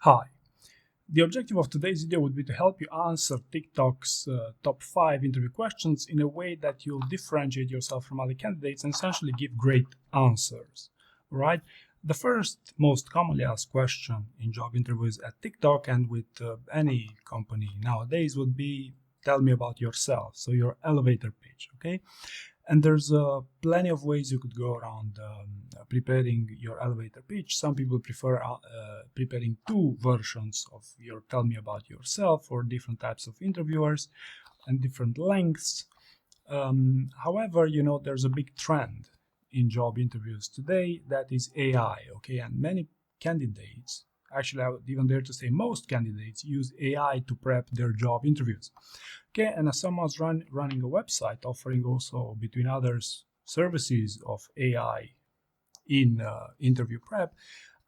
Hi. The objective of today's video would be to help you answer TikTok's top 5 interview questions in a way that you'll differentiate yourself from other candidates and essentially give great answers. Right? The first most commonly asked question in job interviews at TikTok and with any company nowadays would be, tell me about yourself. So your elevator pitch, okay? And there's plenty of ways you could go around preparing your elevator pitch. Some people prefer preparing two versions of your tell me about yourself for different types of interviewers and different lengths. However, there's a big trend in job interviews today that is AI, okay? And many candidates, actually I would even dare to say most candidates, use AI to prep their job interviews. Okay, and as someone's running a website offering also, between others, services of AI in interview prep,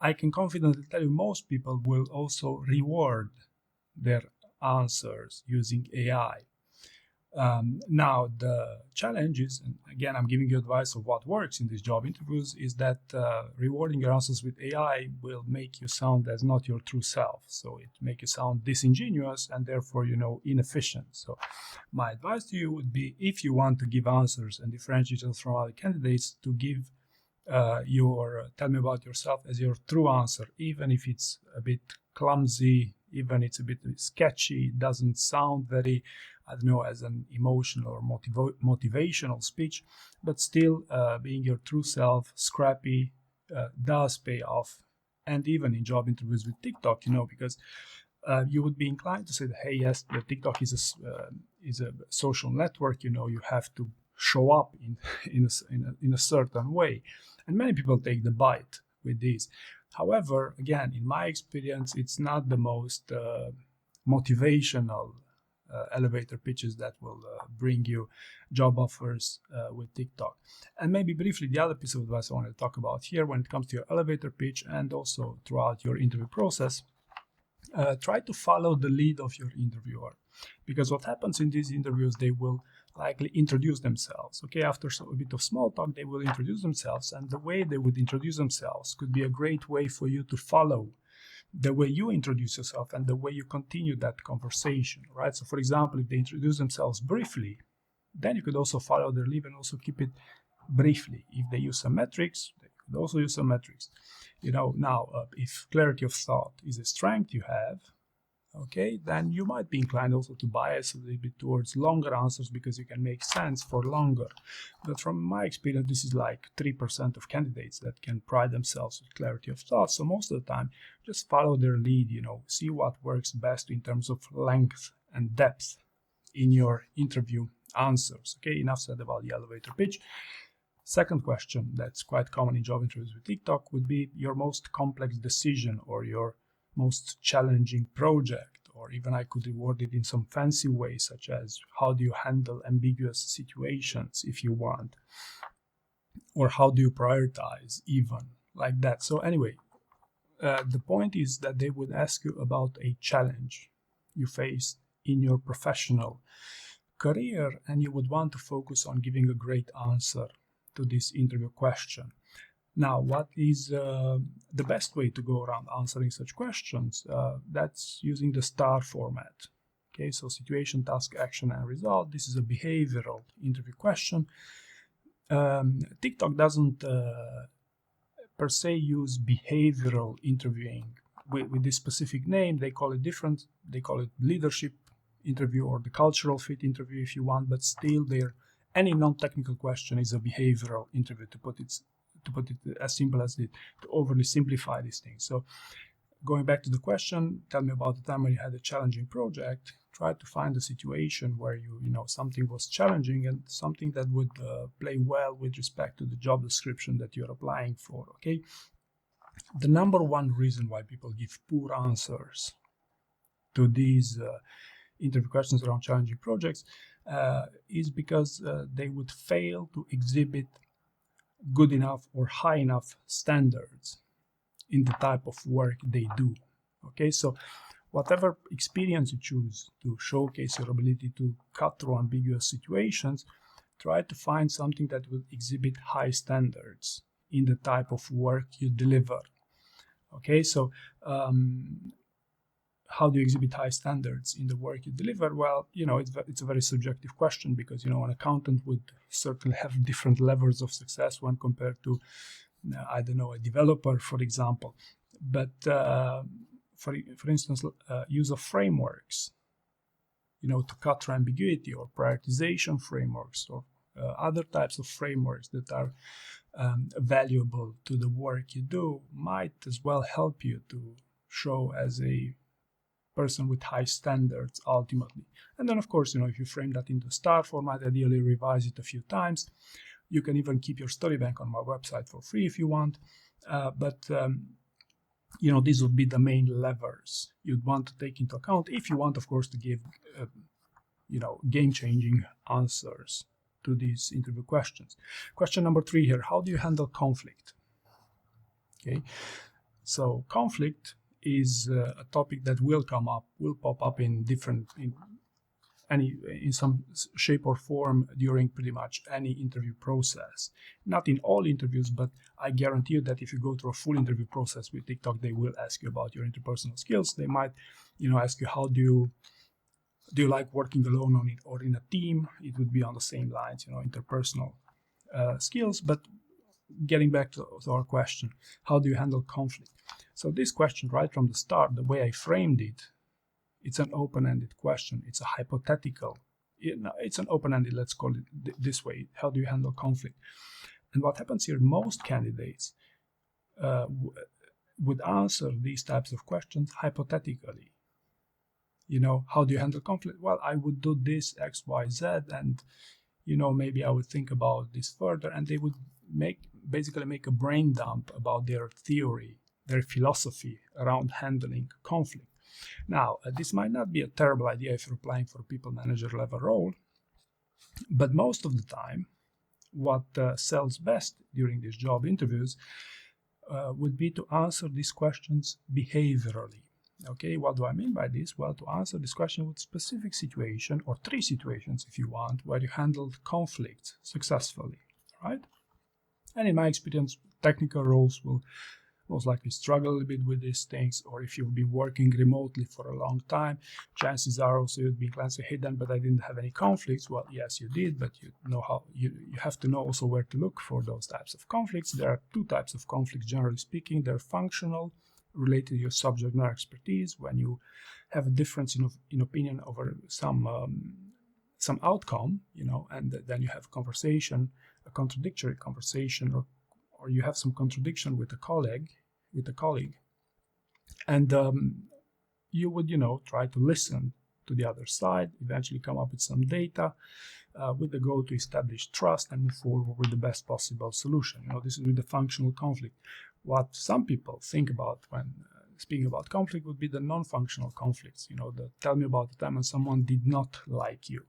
I can confidently tell you most people will also reward their answers using AI. Now, the challenge is, and again, I'm giving you advice of what works in these job interviews, is that rewarding your answers with AI will make you sound as not your true self. So it make you sound disingenuous and therefore, inefficient. So my advice to you would be, if you want to give answers and differentiate yourself from other candidates, to give your tell me about yourself as your true answer, even if it's a bit clumsy, even it's a bit sketchy, it doesn't sound very, as an emotional or motivational speech, but still being your true self, scrappy, does pay off. And even in job interviews with TikTok, because you would be inclined to say that, hey, yes, the TikTok is a social network. You have to show up in a certain way, and many people take the bite with this. However, again, in my experience, it's not the most motivational elevator pitches that will bring you job offers with TikTok. And maybe briefly, the other piece of advice I want to talk about here when it comes to your elevator pitch and also throughout your interview process, try to follow the lead of your interviewer, because what happens in these interviews, they will likely introduce themselves. Okay, after a bit of small talk, they will introduce themselves, and the way they would introduce themselves could be a great way for you to follow the way you introduce yourself and the way you continue that conversation, right? So for example, if they introduce themselves briefly, then you could also follow their lead and also keep it briefly. If they use some metrics, they could also use some metrics. If clarity of thought is a strength you have, okay, then you might be inclined also to bias a little bit towards longer answers because you can make sense for longer. But from my experience, this is like 3% of candidates that can pride themselves with clarity of thought. So most of the time, just follow their lead, see what works best in terms of length and depth in your interview answers. Okay, enough said about the elevator pitch. Second question that's quite common in job interviews with TikTok would be your most complex decision or your most challenging project, or even I could reward it in some fancy way, such as how do you handle ambiguous situations if you want, or how do you prioritize, even like that. So anyway, the point is that they would ask you about a challenge you faced in your professional career, and you would want to focus on giving a great answer to this interview question. Now, what is the best way to go around answering such questions? That's using the STAR format. Okay, so situation, task, action, and result. This is a behavioral interview question. TikTok doesn't per se use behavioral interviewing with this specific name. They call it different. They call it leadership interview or the cultural fit interview if you want, but still any non-technical question is a behavioral interview, to put it as simple as it, to overly simplify these things. So going back to the question, tell me about the time when you had a challenging project. Try to find a situation where something was challenging and something that would play well with respect to the job description that you're applying for. Okay, the number one reason why people give poor answers to these interview questions around challenging projects is because they would fail to exhibit good enough or high enough standards in the type of work they do. Okay, so whatever experience you choose to showcase your ability to cut through ambiguous situations, try to find something that will exhibit high standards in the type of work you deliver. Okay, so how do you exhibit high standards in the work you deliver? Well, it's a very subjective question, because, an accountant would certainly have different levels of success when compared to, I don't know, a developer, for example. But for instance, use of frameworks, to cut through ambiguity, or prioritization frameworks, or other types of frameworks that are valuable to the work you do, might as well help you to show as a person with high standards ultimately. And then, of course, if you frame that into star format, ideally revise it a few times. You can even keep your story bank on my website for free if you want. But these would be the main levers you'd want to take into account if you want, of course, to give game-changing answers to these interview questions. Question number 3 here: how do you handle conflict? Okay, so conflict is a topic that will pop up in some shape or form during pretty much any interview process. Not in all interviews, but I guarantee you that if you go through a full interview process with TikTok, they will ask you about your interpersonal skills. They might, ask you, how do you like working alone on it or in a team? It would be on the same lines, interpersonal skills. But getting back to our question, how do you handle conflict? So this question, right from the start, the way I framed it, it's an open-ended question. It's a hypothetical. It's an open-ended, let's call it this way. How do you handle conflict? And what happens here, most candidates would answer these types of questions hypothetically. How do you handle conflict? Well, I would do this, X, Y, Z, and, maybe I would think about this further. And they would basically make a brain dump about their theory, their philosophy around handling conflict. Now, this might not be a terrible idea if you're applying for a people manager level role, but most of the time, what sells best during these job interviews would be to answer these questions behaviorally. Okay, what do I mean by this? Well, to answer this question with specific situation, or 3 situations if you want, where you handled conflict successfully, right? And in my experience, technical roles will most likely struggle a little bit with these things, or if you've been working remotely for a long time, chances are also you'd be inclined to say, hey Dan, but I didn't have any conflicts. Well, yes, you did, but you have to know also where to look for those types of conflicts. There are 2 types of conflicts, generally speaking. They're functional, related to your subject matter expertise, when you have a difference in opinion over some outcome, and then you have a contradictory conversation, or you have some contradiction with a colleague, and you would, try to listen to the other side, eventually come up with some data, with the goal to establish trust and move forward with the best possible solution. This is with the functional conflict. What some people think about when speaking about conflict would be the non-functional conflicts. Tell me about the time when someone did not like you,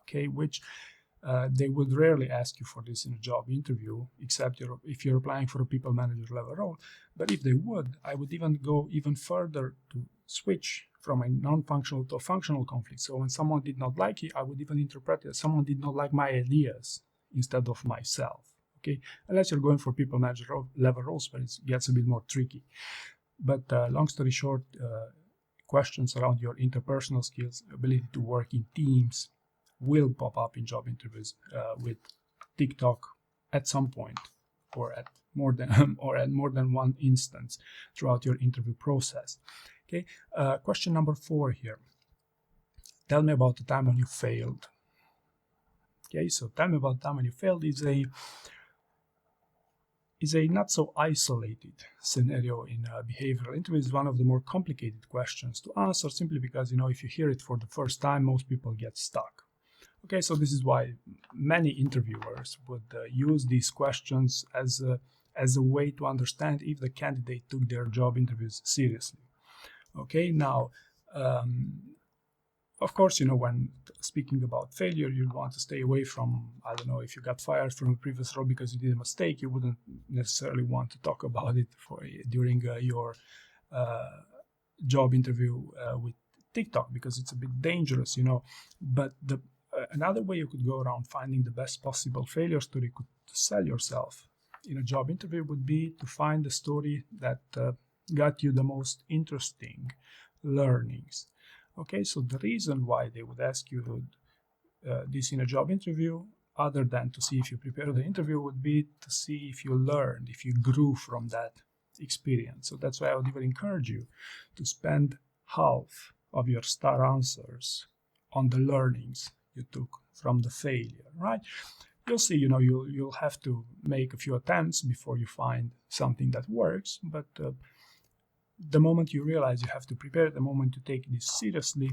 okay, which they would rarely ask you for this in a job interview, except if you're applying for a people manager level role. But if they would, I would even go even further to switch from a non-functional to a functional conflict. So when someone did not like you, I would even interpret it as someone did not like my ideas instead of myself. Okay, unless you're going for people manager level roles, but it gets a bit more tricky. But long story short, questions around your interpersonal skills, ability to work in teams, will pop up in job interviews with TikTok at some point, or at more than one instance throughout your interview process. Okay, question number 4 here. Tell me about the time when you failed. Okay, so tell me about the time when you failed is a not so isolated scenario in behavioral interviews. One of the more complicated questions to answer, simply because, if you hear it for the first time, most people get stuck. Okay, so this is why many interviewers would use these questions as a way to understand if the candidate took their job interviews seriously. Okay, now, of course, when speaking about failure, you want to stay away from, I don't know, if you got fired from a previous role because you did a mistake, you wouldn't necessarily want to talk about it during your job interview with TikTok, because it's a bit dangerous, But another way you could go around finding the best possible failure story to sell yourself in a job interview would be to find the story that got you the most interesting learnings. Okay, so the reason why they would ask you this in a job interview, other than to see if you prepared the interview, would be to see if you learned, if you grew from that experience. So that's why I would even encourage you to spend half of your star answers on the learnings you took from the failure, right? You'll see, you'll have to make a few attempts before you find something that works, but the moment you realize you have to prepare, the moment you take this seriously,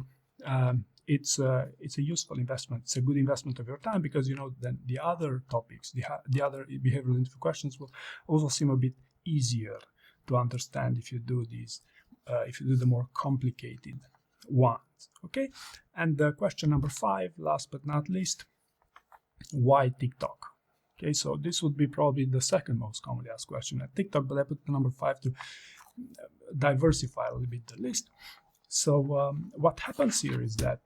it's a useful investment. It's a good investment of your time, because then the other topics, the other behavioral interview questions will also seem a bit easier to understand if you do these, if you do the more complicated ones. Okay, and question number 5, last but not least, why TikTok? Okay, so this would be probably the second most commonly asked question at TikTok, but I put the number 5 to diversify a little bit the list. So what happens here is that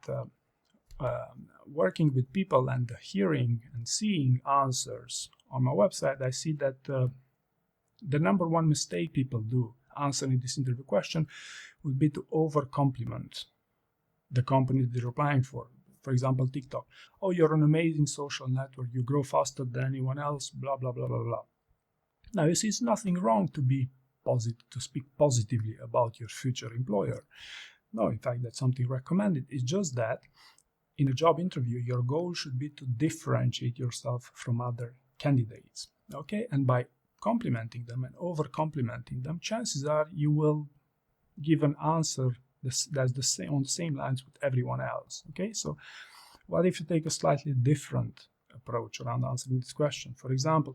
working with people and hearing and seeing answers on my website, I see that the number one mistake people do answering this interview question would be to over-compliment the company they're applying for. For example, TikTok. Oh, you're an amazing social network. You grow faster than anyone else, blah, blah, blah, blah, blah. Now, you see, it's nothing wrong to be positive, to speak positively about your future employer. No, in fact, that's something recommended. It's just that in a job interview, your goal should be to differentiate yourself from other candidates. Okay, and by complimenting them and over-complimenting them, chances are you will give an answer that's the same, on the same lines with everyone else. Okay, so what if you take a slightly different approach around answering this question? For example,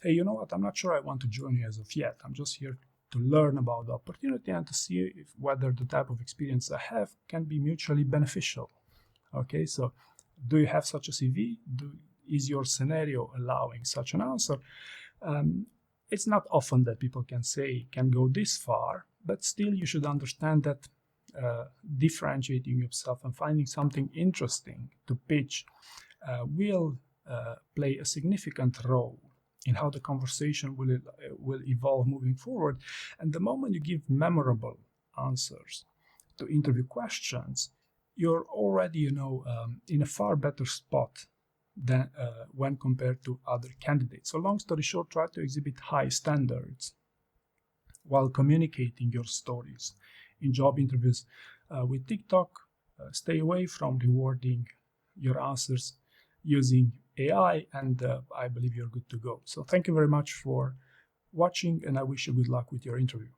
hey, you know what, I'm not sure I want to join you as of yet. I'm just here to learn about the opportunity and to see whether the type of experience I have can be mutually beneficial. Okay, so do you have such a CV? Is your scenario allowing such an answer? It's not often that people can go this far, but still you should understand that differentiating yourself and finding something interesting to pitch will play a significant role in how the conversation will evolve moving forward. And the moment you give memorable answers to interview questions, you're already, in a far better spot than when compared to other candidates. So long story short, try to exhibit high standards while communicating your stories. In job interviews with TikTok, stay away from rewarding your answers using AI, and I believe you're good to go. So thank you very much for watching, and I wish you good luck with your interview.